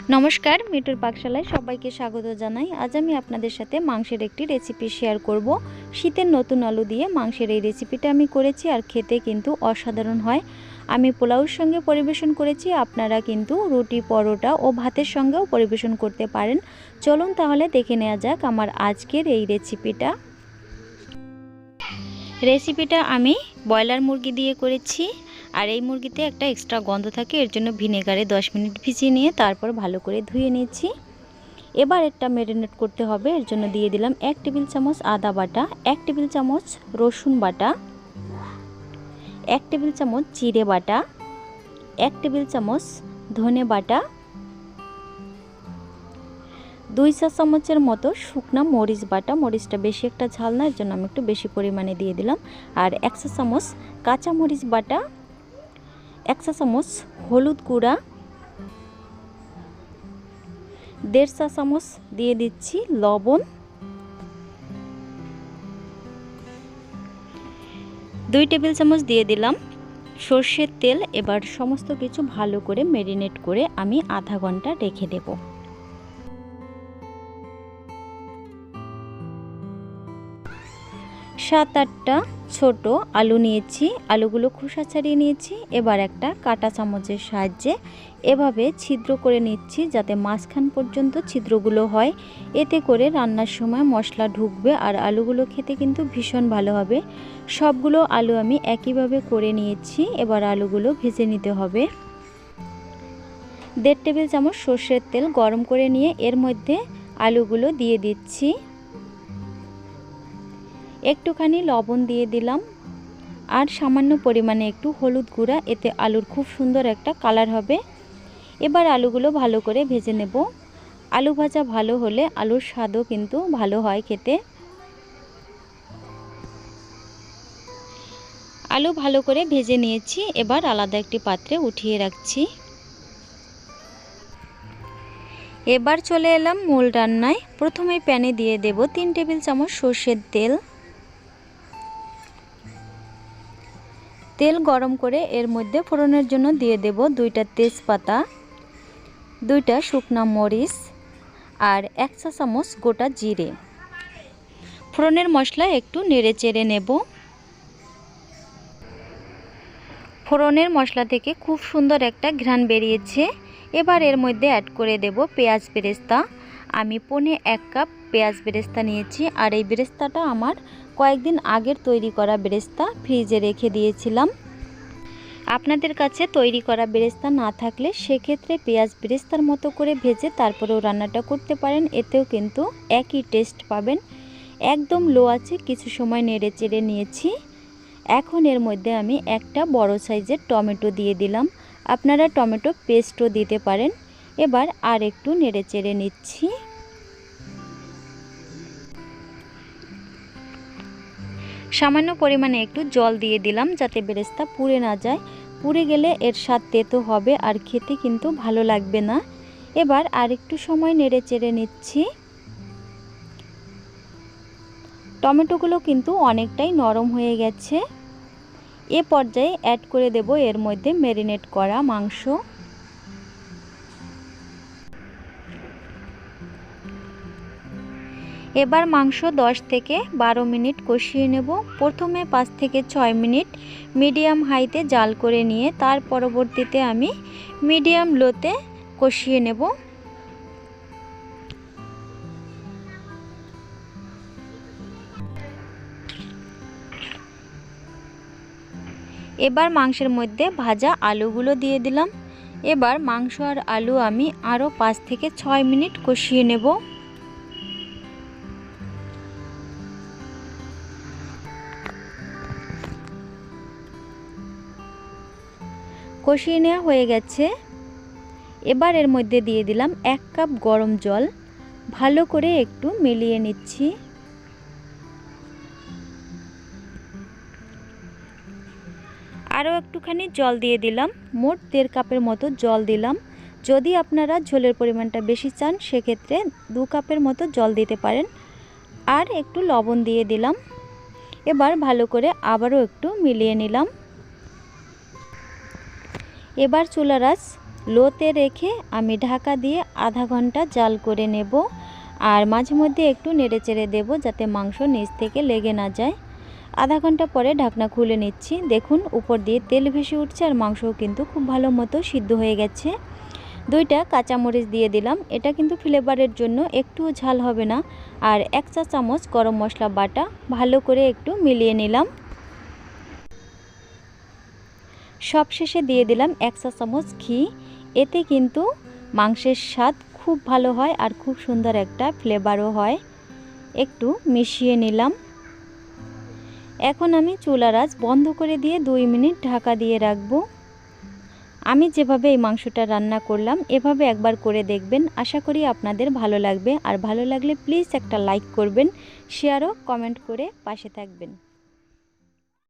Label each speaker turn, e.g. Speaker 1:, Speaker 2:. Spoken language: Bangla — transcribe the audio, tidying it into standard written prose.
Speaker 1: नमस्कार मिठुर पाकशालाय सबाइके स्वागत जानाई। आज आमी आपनादेर साथे मांसेर एकटी रेसिपि शेयर करब। शीतेर नतून आलू दिए मांसेर एई रेसिपिटा आमी करेछि आर खेते किन्तु असाधारण हय। आमी पोलाओर संगे परिवेशन करेछि, आपनारा किन्तु रुटी परोटा ओ भातेर संगेও परिवेशन करते पारेन। चलुन ताहले देखे नेওয়া যাক आमार आजकेर एई रेसिपिटा। रेसिपिटा आमी ब्रयलार मुरगी दिए करेछि और ये मुरगीते एक एक्सट्रा गंध थाके एर जोन्नो भिनेगारे 10 मिनट भिजिए निये तारपर भालो करे धुए निয়েছি। एबार एकटा मैरिनेट करते होबे। एर जोन्नो दिए दिलाम 1 टेबिल चामच आदा बाटा, 1 टेबिल चामच रसुन बाटा, 1 टेबिल चामच जिरे बाटा, 1 टेबिल चामच धने बाटा, 2 चा चामचेर मतो शुकना मरिच बाटा। मरिचटा बेशी एकटा झाल ना, एर जोन्नो आमि एकटु बेशी परिमाणे दिए दिलाम। और 1 चा चामच काँचा मरिच बाटा, 1 चा चामच हलुद गुड़ा, 1.5 चा चामच दिए दिচ্ছি लवण, 2 टेबिल चामच दिए दिलाम সরষের তেল। এবার সমস্ত কিছু ভালো করে ম্যারিনেট করে আমি আধা ঘন্টা রেখে দেব। 7-8টা ছোট আলু নিয়েছি, আলুগুলো খোসা ছাড়িয়ে নিয়েছি। এবার একটা কাঁটা চামচের সাহায্যে এভাবে ছিদ্র করে নিচ্ছি যাতে মাঝখান পর্যন্ত ছিদ্রগুলো হয়। এতে করে রান্নার সময় মশলা ঢুকবে আর আলুগুলো খেতে কিন্তু ভীষণ ভালো হবে। সবগুলো আলু আমি একইভাবে করে নিয়েছি। এবার আলুগুলো ভেজে নিতে হবে। 1.5 টেবিল চামচ সরষের তেল গরম করে নিয়ে এর মধ্যে আলুগুলো দিয়ে দিচ্ছি। একটুখানি লবণ দিয়ে দিলাম আর সামান্য পরিমাণে একটু হলুদ গুঁড়া, এতে আলুর খুব সুন্দর একটা কালার হবে। এবার আলুগুলো ভালো করে ভেজে নেব। আলু ভাজা ভালো হলে আলুর স্বাদও কিন্তু ভালো হয় খেতে। আলু ভালো করে ভেজে নিয়েছি, এবার আলাদা একটি পাত্রে উঠিয়ে রাখছি। এবার চলে এলাম মূল রান্নায়। প্রথমে প্যানে দিয়ে দেব 3 টেবিল চামচ সরষের তেল। তেল গরম করে এর মধ্যে ফোড়নের জন্য দিয়ে দেব 2টা তেজপাতা, 2টা শুকনা মরিচ আর 1 চা চামচ গোটা জিরে। ফোড়নের মশলা একটু নেড়ে চেড়ে নেব। ফোড়নের মশলা থেকে খুব সুন্দর একটা ঘ্রাণ বেরিয়েছে। এবার এর মধ্যে অ্যাড করে দেব পেঁয়াজ বেরেস্তা। আমি পৌনে 1 কাপ পেঁয়াজ বেরেস্তা নিয়েছি আর এই বেরেস্তাটা আমার কয়েকদিন আগের তৈরি করা বেরেস্তা, ফ্রিজে রেখে দিয়েছিলাম। আপনাদের কাছে তৈরি করা বেরেস্তা না থাকলে সেক্ষেত্রে পেঁয়াজ বেরেস্তার মতো করে ভেজে তারপরেও রান্নাটা করতে পারেন, এতেও কিন্তু একই টেস্ট পাবেন। একদম লো আছে কিছু সময় নেড়ে চেড়ে নিয়েছি। এখন এর মধ্যে আমি একটা বড় সাইজের টমেটো দিয়ে দিলাম, আপনারা টমেটো পেস্টও দিতে পারেন। এবার আর একটু নেড়ে চেড়ে নিচ্ছি। সামান্য পরিমাণে একটু জল দিয়ে দিলাম যাতে বেরেস্তা পুড়ে না যায়। পুড়ে গেলে এর স্বাদ তেতো হবে আর খেতে কিন্তু ভালো লাগবে না। এবার আর একটু সময় নেড়ে চেড়ে নিচ্ছি। টমেটোগুলো কিন্তু অনেকটাই নরম হয়ে গেছে। এ পর্যায়ে অ্যাড করে দেব এর মধ্যে ম্যারিনেট করা মাংস। এবার মাংস 10 থেকে 12 মিনিট কষিয়ে নেব। প্রথমে 5 থেকে 6 মিনিট মিডিয়াম হাইতে জাল করে নিয়ে তার পরবর্তীতে আমি মিডিয়াম লোতে কষিয়ে নেব। এবার মাংসের মধ্যে ভাজা আলুগুলো দিয়ে দিলাম। এবার মাংস আর আলু আমি আরও 5 থেকে 6 মিনিট কষিয়ে নেব। কষিয়ে নেওয়া হয়ে গেছে। এবার এর মধ্যে দিয়ে দিলাম 1 কাপ গরম জল, ভালো করে একটু মিলিয়ে নিচ্ছি। আরও একটুখানি জল দিয়ে দিলাম, মোট 1.5 কাপের মতো জল দিলাম। যদি আপনারা ঝোলের পরিমাণটা বেশি চান সেক্ষেত্রে 2 কাপের মতো জল দিতে পারেন। আর একটু লবণ দিয়ে দিলাম। এবার ভালো করে আবারও একটু মিলিয়ে নিলাম। এবার চুলার আঁচ লোতে রেখে আমি ঢাকা দিয়ে আধা ঘন্টা জাল করে নেব। আর মাঝে মধ্যে একটু নেড়েচেড়ে দেব যাতে মাংস নিচ থেকে লেগে না যায়। আধা ঘন্টা পরে ঢাকনা খুলে নিচ্ছি। দেখুন উপর দিয়ে তেল ভেসে উঠছে আর মাংসও কিন্তু খুব ভালো মতো সিদ্ধ হয়ে গেছে। 2টা কাঁচামরিচ দিয়ে দিলাম, এটা কিন্তু ফ্লেভারের জন্য, একটুও ঝাল হবে না। আর 1 চা চামচ গরম মশলা বাটা ভালো করে একটু মিলিয়ে নিলাম। সবশেষে দিয়ে দিলাম 1 চা চামচ ঘি। এতে কিন্তু মাংসের স্বাদ খুব ভালো হয় আর খুব সুন্দর একটা ফ্লেভারও হয়। একটু মিশিয়ে নিলাম। এখন আমি চুলার আঁচ বন্ধ করে দিয়ে 2 মিনিট ঢাকা দিয়ে রাখবো। আমি যেভাবে এই মাংসটা রান্না করলাম এভাবে একবার করে দেখবেন, আশা করি আপনাদের ভালো লাগবে। আর ভালো লাগলে প্লিজ একটা লাইক করবেন, শেয়ার ও কমেন্ট করে পাশে থাকবেন।